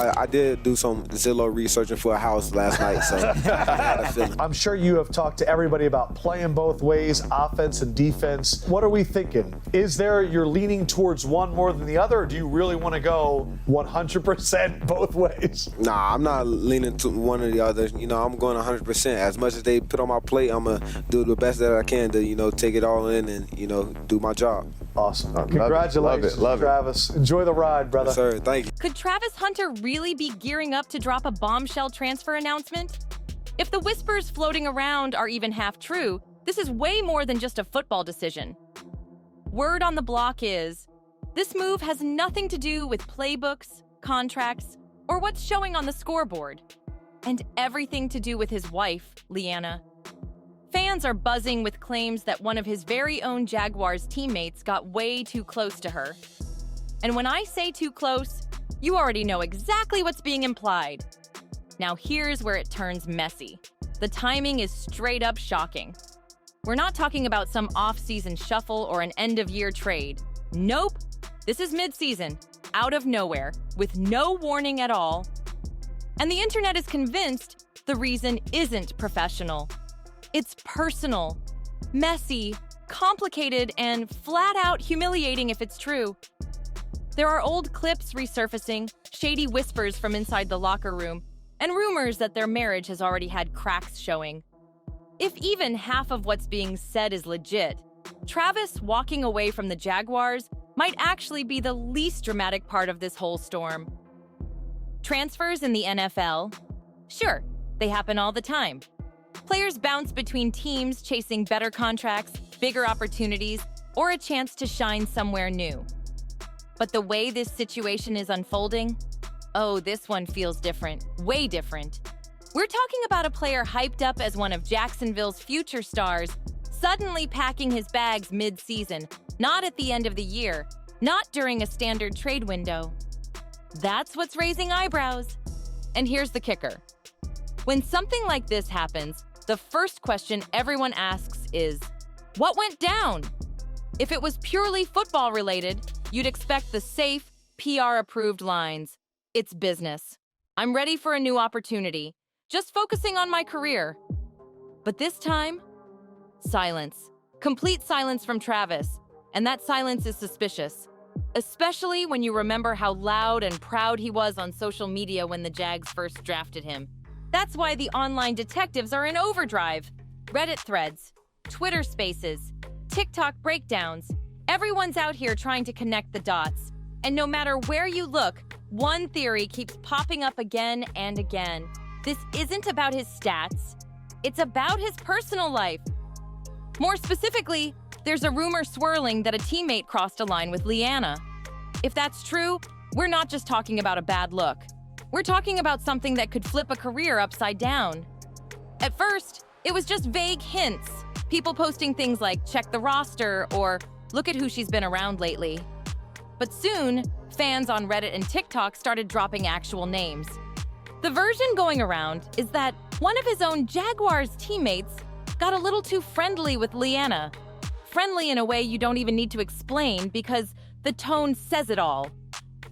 I did do some Zillow researching for a house last night, so I had a feeling. I'm sure you have talked to everybody about playing both ways, offense and defense. What are we thinking? Is there, you're leaning towards one more than the other, or do you really want to go 100% both ways? Nah, I'm not leaning to one or the other. You know, I'm going 100%. As much as they put on my plate, I'm going to do the best that I can to, you know, take it all in and, you know, do my job. Awesome. Congratulations, Travis. Enjoy the ride, brother. Yes, sir. Thank you. Could Travis Hunter really be gearing up to drop a bombshell transfer announcement? If the whispers floating around are even half true, this is way more than just a football decision. Word on the block is, this move has nothing to do with playbooks, contracts, or what's showing on the scoreboard, and everything to do with his wife, Leanna. Fans are buzzing with claims that one of his very own Jaguars teammates got way too close to her. And when I say too close, you already know exactly what's being implied. Now here's where it turns messy. The timing is straight up shocking. We're not talking about some off-season shuffle or an end-of-year trade. Nope. This is mid-season, out of nowhere, with no warning at all. And the internet is convinced the reason isn't professional. It's personal, messy, complicated, and flat-out humiliating if it's true. There are old clips resurfacing, shady whispers from inside the locker room, and rumors that their marriage has already had cracks showing. If even half of what's being said is legit, Travis walking away from the Jaguars might actually be the least dramatic part of this whole storm. Transfers in the NFL? Sure, they happen all the time. Players bounce between teams chasing better contracts, bigger opportunities, or a chance to shine somewhere new. But the way this situation is unfolding, oh, this one feels different, way different. We're talking about a player hyped up as one of Jacksonville's future stars, suddenly packing his bags mid-season, not at the end of the year, not during a standard trade window. That's what's raising eyebrows. And here's the kicker. When something like this happens, the first question everyone asks is, what went down? If it was purely football-related, you'd expect the safe, PR-approved lines. It's business. I'm ready for a new opportunity, just focusing on my career. But this time, silence. Complete silence from Travis, and that silence is suspicious, especially when you remember how loud and proud he was on social media when the Jags first drafted him. That's why the online detectives are in overdrive. Reddit threads, Twitter spaces, TikTok breakdowns. Everyone's out here trying to connect the dots. And no matter where you look, one theory keeps popping up again and again. This isn't about his stats. It's about his personal life. More specifically, there's a rumor swirling that a teammate crossed a line with Leanna. If that's true, we're not just talking about a bad look. We're talking about something that could flip a career upside down. At first, it was just vague hints. People posting things like, check the roster, or look at who she's been around lately. But soon, fans on Reddit and TikTok started dropping actual names. The version going around is that one of his own Jaguars teammates got a little too friendly with Leanna. Friendly in a way you don't even need to explain because the tone says it all.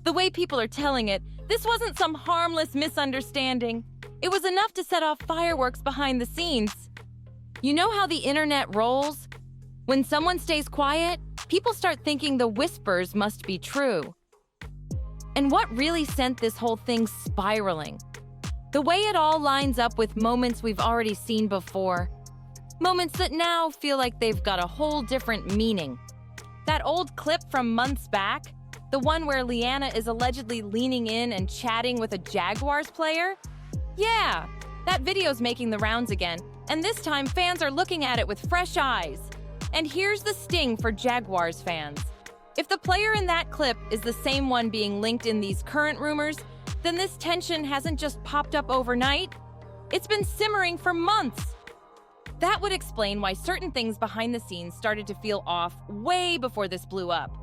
The way people are telling it, this wasn't some harmless misunderstanding. It was enough to set off fireworks behind the scenes. You know how the internet rolls? When someone stays quiet, people start thinking the whispers must be true. And what really sent this whole thing spiraling? The way it all lines up with moments we've already seen before. Moments that now feel like they've got a whole different meaning. That old clip from months back, the one where Leanna is allegedly leaning in and chatting with a Jaguars player? Yeah, that video's making the rounds again, and this time fans are looking at it with fresh eyes. And here's the sting for Jaguars fans. If the player in that clip is the same one being linked in these current rumors, then this tension hasn't just popped up overnight. It's been simmering for months. That would explain why certain things behind the scenes started to feel off way before this blew up.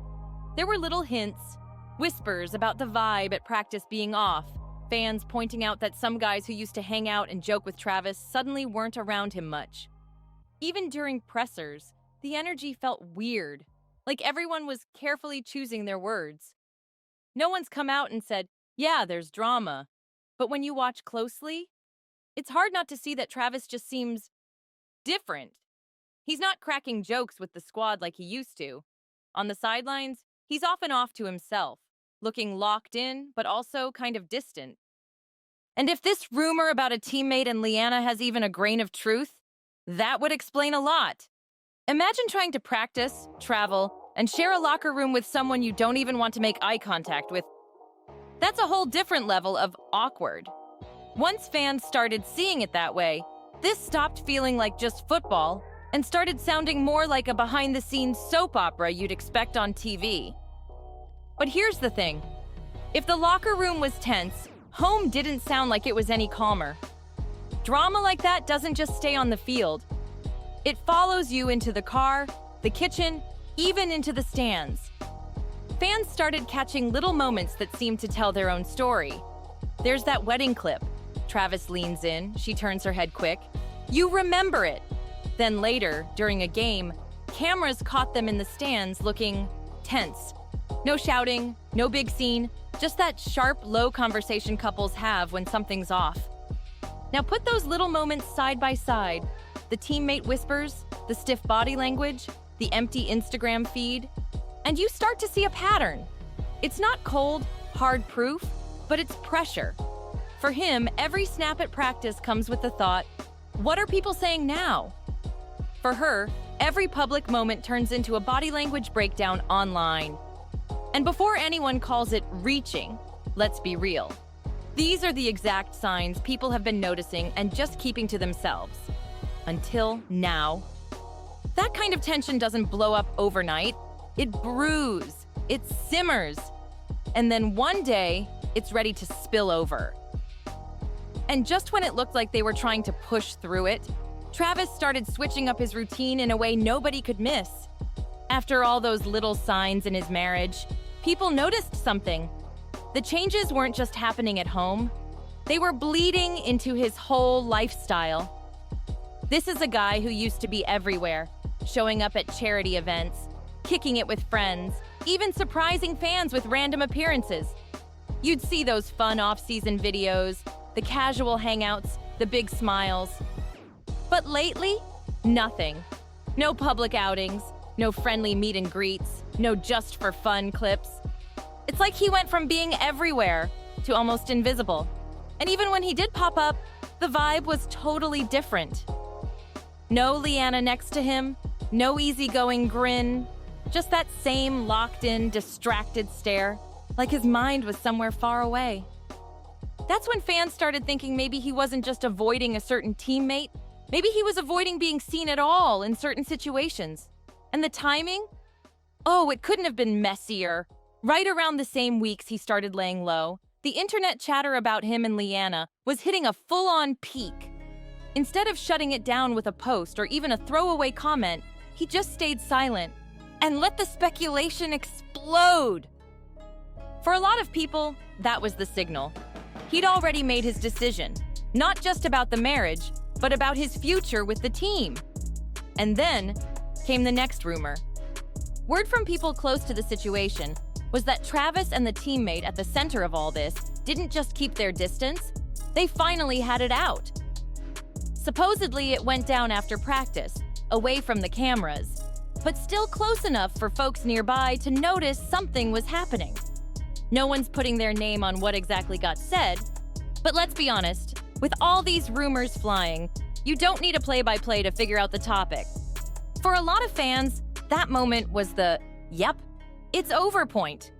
There were little hints, whispers about the vibe at practice being off, fans pointing out that some guys who used to hang out and joke with Travis suddenly weren't around him much. Even during pressers, the energy felt weird, like everyone was carefully choosing their words. No one's come out and said, Yeah, there's drama. But when you watch closely, it's hard not to see that Travis just seems different. He's not cracking jokes with the squad like he used to. On the sidelines, he's often off to himself, looking locked in, but also kind of distant. And if this rumor about a teammate and Leanna has even a grain of truth, that would explain a lot. Imagine trying to practice, travel, and share a locker room with someone you don't even want to make eye contact with. That's a whole different level of awkward. Once fans started seeing it that way, this stopped feeling like just football and started sounding more like a behind-the-scenes soap opera you'd expect on TV. But here's the thing. If the locker room was tense, home didn't sound like it was any calmer. Drama like that doesn't just stay on the field. It follows you into the car, the kitchen, even into the stands. Fans started catching little moments that seemed to tell their own story. There's that wedding clip. Travis leans in, she turns her head quick. You remember it. Then later, during a game, cameras caught them in the stands looking tense. No shouting, no big scene, just that sharp, low conversation couples have when something's off. Now put those little moments side by side. The teammate whispers, the stiff body language, the empty Instagram feed, and you start to see a pattern. It's not cold, hard proof, but it's pressure. For him, every snap at practice comes with the thought, what are people saying now? For her, every public moment turns into a body language breakdown online. And before anyone calls it reaching, let's be real. These are the exact signs people have been noticing and just keeping to themselves. Until now. That kind of tension doesn't blow up overnight. It brews, it simmers, and then one day, it's ready to spill over. And just when it looked like they were trying to push through it, Travis started switching up his routine in a way nobody could miss. After all those little signs in his marriage, people noticed something. The changes weren't just happening at home. They were bleeding into his whole lifestyle. This is a guy who used to be everywhere, showing up at charity events, kicking it with friends, even surprising fans with random appearances. You'd see those fun off-season videos, the casual hangouts, the big smiles. But lately, nothing. No public outings, no friendly meet and greets, no just for fun clips. It's like he went from being everywhere to almost invisible. And even when he did pop up, the vibe was totally different. No Leanna next to him, no easygoing grin, just that same locked-in, distracted stare, like his mind was somewhere far away. That's when fans started thinking maybe he wasn't just avoiding a certain teammate, maybe he was avoiding being seen at all in certain situations. And the timing? Oh, it couldn't have been messier. Right around the same weeks he started laying low, the internet chatter about him and Leanna was hitting a full-on peak. Instead of shutting it down with a post or even a throwaway comment, he just stayed silent and let the speculation explode. For a lot of people, that was the signal. He'd already made his decision, not just about the marriage, but about his future with the team. And then came the next rumor. Word from people close to the situation was that Travis and the teammate at the center of all this didn't just keep their distance, they finally had it out. Supposedly, it went down after practice, away from the cameras, but still close enough for folks nearby to notice something was happening. No one's putting their name on what exactly got said, but let's be honest, with all these rumors flying, you don't need a play-by-play to figure out the topic. For a lot of fans, that moment was the, yep, it's over point.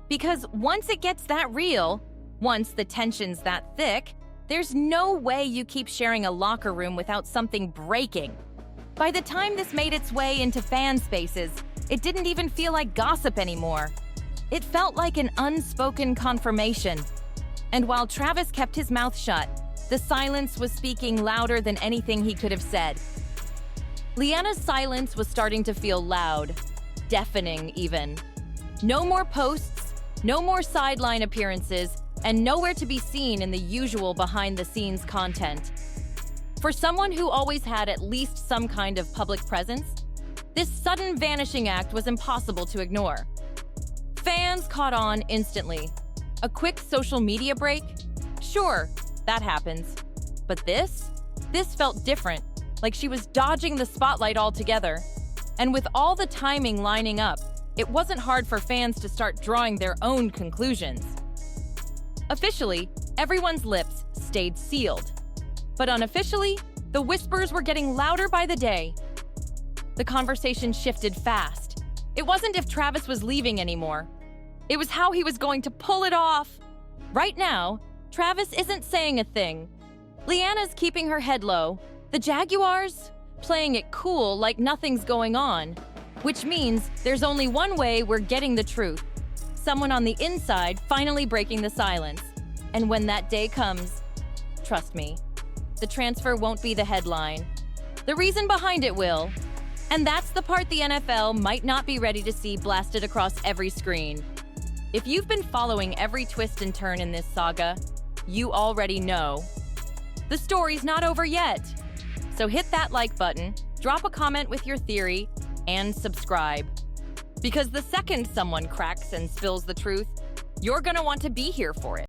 Because once it gets that real, once the tension's that thick, there's no way you keep sharing a locker room without something breaking. By the time this made its way into fan spaces, it didn't even feel like gossip anymore. It felt like an unspoken confirmation. And while Travis kept his mouth shut, the silence was speaking louder than anything he could have said. Leanna's silence was starting to feel loud, deafening even. No more posts, no more sideline appearances, and nowhere to be seen in the usual behind-the-scenes content. For someone who always had at least some kind of public presence, this sudden vanishing act was impossible to ignore. Fans caught on instantly. A quick social media break? Sure, that happens. But this felt different, like she was dodging the spotlight altogether. And with all the timing lining up, it wasn't hard for fans to start drawing their own conclusions. Officially, everyone's lips stayed sealed. But unofficially, the whispers were getting louder by the day. The conversation shifted fast. It wasn't if Travis was leaving anymore. It was how he was going to pull it off. Right now, Travis isn't saying a thing. Leanna's keeping her head low. The Jaguars, playing it cool like nothing's going on. Which means there's only one way we're getting the truth. Someone on the inside finally breaking the silence. And when that day comes, trust me, the transfer won't be the headline. The reason behind it will. And that's the part the NFL might not be ready to see blasted across every screen. If you've been following every twist and turn in this saga, you already know. The story's not over yet. So hit that like button, drop a comment with your theory, and subscribe. Because the second someone cracks and spills the truth, you're gonna want to be here for it.